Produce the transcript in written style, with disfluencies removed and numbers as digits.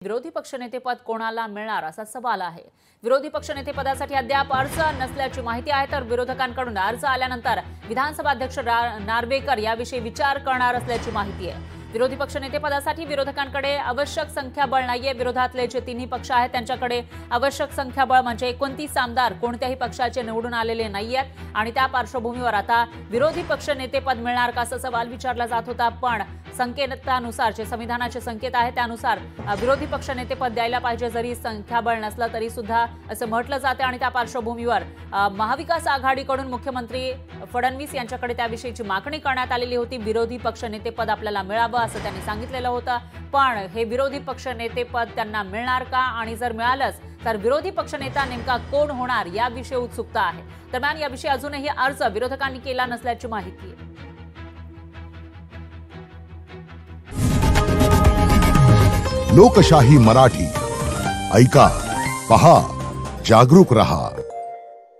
विरोधी पक्षनेतेपद कोणाला मिळणार असा सवाल आहे। विरोधी पक्षनेतेपदासाठी अद्याप अर्ज नसल्याची माहिती आहे, तर विरोधकांकडून अर्ज आल्यानंतर विधानसभा अध्यक्ष नार्वेकर याविषयी विचार करणार असल्याची माहिती आहे। विरोधी पक्षनेतेपदासाठी विरोधकांकडे आवश्यक संख्याबळ नाहीये। विरोधातले जे तिन्ही पक्ष आहेत त्यांच्याकडे आवश्यक संख्याबळ म्हणजे 29 आमदार कोणत्याही पक्षाचे निवडून आलेले नाहीयेत आणि त्या पार्श्वभूमीवर आता विरोधी पक्षनेतेपद मिळणार का असा सवाल विचारला जात होता, पण संकेतानुसार जे संविधानाचे संकेत आहेत त्यानुसार विरोधी पक्षनेतेपद द्यायला पाहिजे जरी संख्याबळ नसलं तरी सुद्धा असं म्हटलं जाते आणि त्या पार्श्वभूमीवर महाविकास आघाडीकडून मुख्यमंत्री फडणवीस यांच्याकडे त्याविषयीची मागणी करण्यात आलेली होती। विरोधी पक्षनेतेपद आपल्याला मिळावं असं त्यांनी सांगितलेलं होतं, पण हे विरोधी पक्षनेतेपद त्यांना मिळणार का आणि जर मिळालंच तर विरोधी पक्षनेता नेमका कोण होणार याविषयी उत्सुकता आहे। दरम्यान याविषयी अजूनही अर्ज विरोधकांनी केला नसल्याची माहिती आहे। लोकशाही मराठी ऐका, पहा, जागरूक रहा।